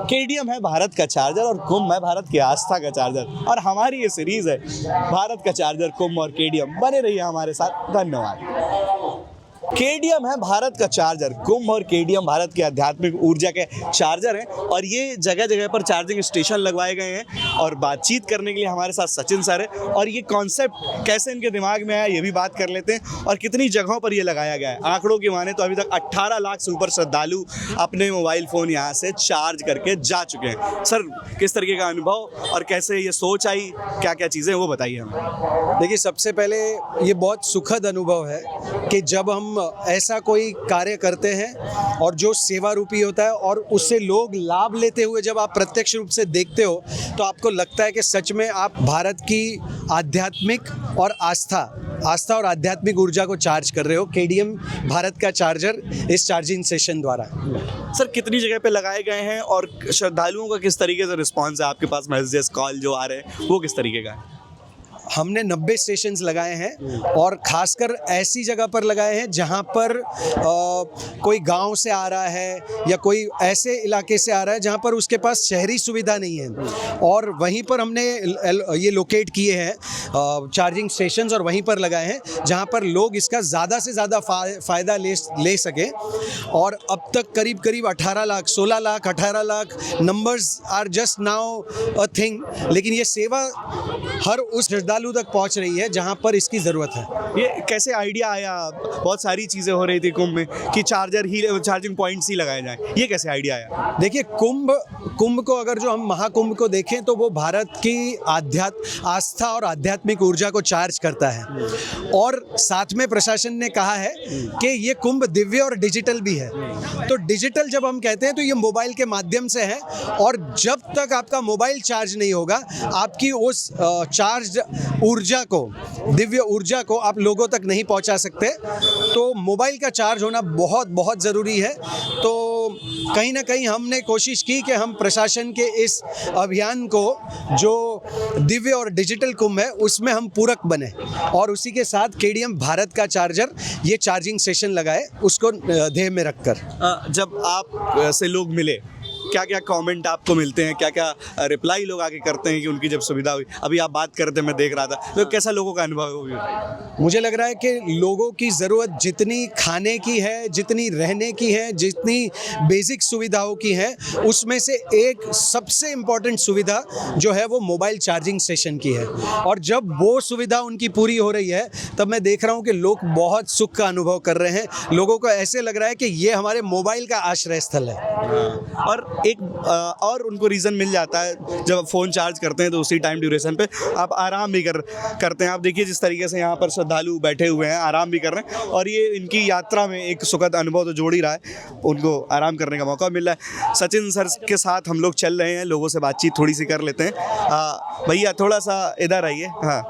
KDM है भारत का charger और कुंभ है भारत की आस्था का चार्जर, और हमारी ये सीरीज है भारत का चार्जर, कुंभ और केडीएम। बने रहिए हमारे साथ, धन्यवाद। केडीएम है भारत का चार्जर, कुंभ और केडीएम भारत के आध्यात्मिक ऊर्जा के चार्जर हैं, और ये जगह जगह पर चार्जिंग स्टेशन लगवाए गए हैं। और बातचीत करने के लिए हमारे साथ सचिन सर है, और ये कॉन्सेप्ट कैसे इनके दिमाग में आया ये भी बात कर लेते हैं, और कितनी जगहों पर ये लगाया गया है। आंकड़ों की माने तो अभी तक 18 लाख से ऊपर श्रद्धालु अपने मोबाइल फ़ोन यहाँ से चार्ज करके जा चुके हैं। सर, किस तरीके का अनुभव और कैसे ये सोच आई, क्या क्या चीज़ें वो बताइए हमें। देखिए, सबसे पहले ये बहुत सुखद अनुभव है कि जब हम ऐसा कोई कार्य करते हैं और जो सेवा रूपी होता है और उससे लोग लाभ लेते हुए जब आप प्रत्यक्ष रूप से देखते हो, तो आपको लगता है कि सच में आप भारत की आध्यात्मिक और आस्था और आध्यात्मिक ऊर्जा को चार्ज कर रहे हो केडीएम भारत का चार्जर इस चार्जिंग सेशन द्वारा। सर, कितनी जगह पे लगाए गए हैं और श्रद्धालुओं का किस तरीके से रिस्पांस है? आपके पास मैसेजेस, कॉल जो आ रहे हैं वो किस तरीके का है? हमने 90 स्टेशंस लगाए हैं, और ख़ासकर ऐसी जगह पर लगाए हैं जहां पर कोई गांव से आ रहा है या कोई ऐसे इलाके से आ रहा है जहां पर उसके पास शहरी सुविधा नहीं है, और वहीं पर हमने ये लोकेट किए हैं चार्जिंग स्टेशंस, और वहीं पर लगाए हैं जहां पर लोग इसका ज़्यादा से ज़्यादा फ़ायदा ले सकें। और अब तक करीब 18 lakh, 16 lakh, 18 lakh numbers are just now a thing, लेकिन ये सेवा हर उस श्रद्धालु तक पहुंच रही है जहां पर इसकी जरूरत है। ये कैसे आइडिया आया? बहुत सारी चीजें हो रही थी कुंभ में कि चार्जिंग पॉइंट्स ही लगाए जाएं, ये कैसे आइडिया आया? देखिए, कुंभ को अगर जो हम महाकुंभ को देखें तो वो भारत की आस्था और आध्यात्मिक ऊर्जा को चार्ज करता है, और साथ में प्रशासन ने कहा है कि ये कुंभ दिव्य और डिजिटल भी है। तो डिजिटल जब हम कहते हैं तो ये मोबाइल के माध्यम से है, और जब तक आपका मोबाइल चार्ज नहीं होगा, आपकी उस चार्ज ऊर्जा को, दिव्य ऊर्जा को आप लोगों तक नहीं पहुंचा सकते। तो मोबाइल का चार्ज होना बहुत बहुत ज़रूरी है। तो कहीं ना कहीं हमने कोशिश की कि हम प्रशासन के इस अभियान को, जो दिव्य और डिजिटल कुंभ है, उसमें हम पूरक बने, और उसी के साथ केडीएम भारत का चार्जर ये चार्जिंग स्टेशन लगाए, उसको ध्येय में रखकर। जब आप से लोग मिले, क्या क्या कमेंट आपको मिलते हैं, क्या क्या रिप्लाई लोग आके करते हैं कि उनकी जब सुविधा हुई? अभी आप बात कर रहे थे, मैं देख रहा था, तो कैसा लोगों का अनुभव है वो भी बताइए। मुझे लग रहा है कि लोगों की ज़रूरत जितनी खाने की है, जितनी रहने की है, जितनी बेसिक सुविधाओं की है, उसमें से एक सबसे इम्पॉर्टेंट सुविधा जो है वो मोबाइल चार्जिंग स्टेशन की है। और जब वो सुविधा उनकी पूरी हो रही है, तब मैं देख रहा हूँ कि लोग बहुत सुख का अनुभव कर रहे हैं। लोगों को ऐसे लग रहा है कि ये हमारे मोबाइल का आश्रय स्थल है। और एक और उनको रीज़न मिल जाता है, जब फ़ोन चार्ज करते हैं तो उसी टाइम ड्यूरेशन पे आप आराम भी करते हैं। आप देखिए जिस तरीके से यहाँ पर श्रद्धालु बैठे हुए हैं, आराम भी कर रहे हैं, और ये इनकी यात्रा में एक सुखद अनुभव तो जोड़ ही रहा है, उनको आराम करने का मौका मिल रहा है। सचिन सर के साथ हम लोग चल रहे हैं, लोगों से बातचीत थोड़ी सी कर लेते हैं। भैया थोड़ा सा इधर आइए। हाँ,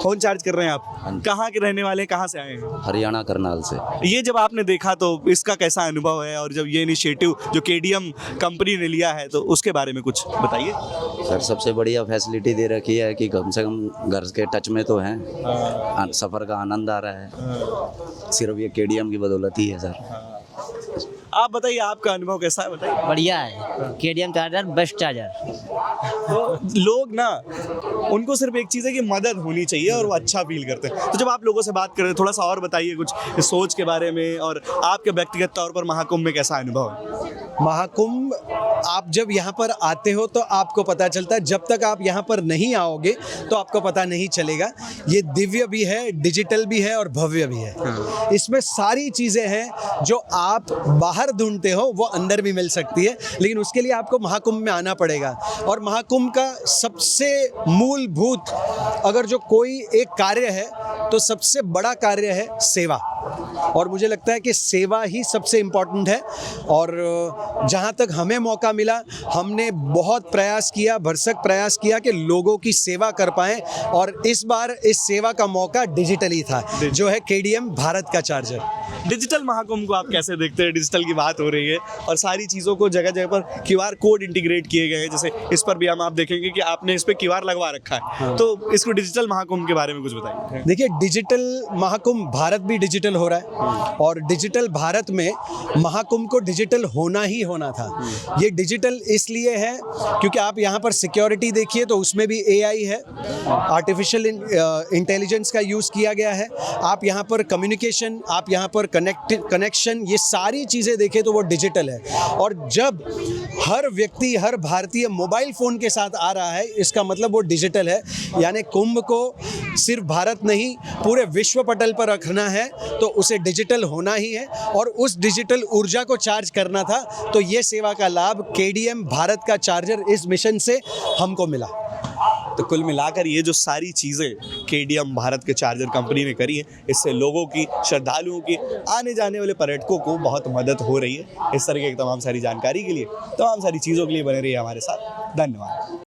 फ़ोन चार्ज कर रहे हैं आप? कहाँ के रहने वाले हैं, कहाँ से आए हैं? हरियाणा करनाल से। ये जब आपने देखा तो इसका कैसा अनुभव है, और जब ये इनिशिएटिव जो केडीएम कंपनी ने लिया है, तो उसके बारे में कुछ बताइए। सर, सबसे बढ़िया फैसिलिटी दे रखी है कि कम से कम घर के टच में तो हैं, सफ़र का आनंद आ रहा है, सिर्फ ये केडीएम की बदौलत ही है सर। आप बताइए, आपका अनुभव कैसा है, बताइए। बढ़िया है, केडीएम चार्जर बेस्ट चार्जर। तो लोग ना, उनको सिर्फ एक चीज़ है कि मदद होनी चाहिए और वो अच्छा फील करते हैं। तो जब आप लोगों से बात कर रहे हैं, थोड़ा सा और बताइए कुछ इस सोच के बारे में, और आपके व्यक्तिगत तौर पर महाकुंभ में कैसा अनुभव है? महाकुंभ, आप जब यहाँ पर आते हो तो आपको पता चलता है, जब तक आप यहाँ पर नहीं आओगे तो आपको पता नहीं चलेगा। ये दिव्य भी है, डिजिटल भी है और भव्य भी है। इसमें सारी चीज़ें हैं जो आप बाहर ढूंढते हो, वो अंदर भी मिल सकती है, लेकिन उसके लिए आपको महाकुंभ में आना पड़ेगा। और महाकुंभ का सबसे मूलभूत अगर जो कोई एक कार्य है, तो सबसे बड़ा कार्य है सेवा, और मुझे लगता है कि सेवा ही सबसे इम्पोर्टेंट है। और जहाँ तक हमें मौका मिला, हमने बहुत प्रयास किया, भरसक प्रयास किया कि लोगों की सेवा कर पाएँ, और इस बार इस सेवा का मौका डिजिटली था, जो है केडीएम भारत का चार्जर। डिजिटल महाकुंभ को आप कैसे देखते हैं? डिजिटल की बात हो रही है और सारी चीज़ों को जगह जगह पर क्यूआर कोड इंटीग्रेट किए गए हैं, जैसे इस पर भी हम आप देखेंगे कि आपने इस पर क्यूआर लगवा रखा है, तो इसको डिजिटल महाकुंभ के बारे में कुछ बताइए। देखिए, डिजिटल महाकुंभ, भारत भी डिजिटल हो रहा है और डिजिटल भारत में महाकुंभ को डिजिटल होना ही होना था। ये डिजिटल इसलिए है क्योंकि आप यहाँ पर सिक्योरिटी देखिए तो उसमें भी एआई है, आर्टिफिशियल इंटेलिजेंस का यूज़ किया गया है। आप यहाँ पर कम्युनिकेशन, आप यहाँ पर कनेक्शन, ये सारी चीज़ें देखें तो वो डिजिटल है। और जब हर व्यक्ति, हर भारतीय मोबाइल फ़ोन के साथ आ रहा है, इसका मतलब वो डिजिटल है। यानी कुंभ को सिर्फ भारत नहीं, पूरे विश्व पटल पर रखना है तो उसे डिजिटल होना ही है और उस डिजिटल ऊर्जा को चार्ज करना था। तो ये सेवा का लाभ केडीएम भारत का चार्जर इस मिशन से हमको मिला। तो कुल मिलाकर ये जो सारी चीज़ें केडीएम भारत के चार्जर कंपनी ने करी हैं, इससे लोगों की, श्रद्धालुओं की, आने जाने वाले पर्यटकों को बहुत मदद हो रही है। इस तरह की तमाम सारी जानकारी के लिए, तमाम सारी चीज़ों के लिए बने रहिए हमारे साथ। धन्यवाद।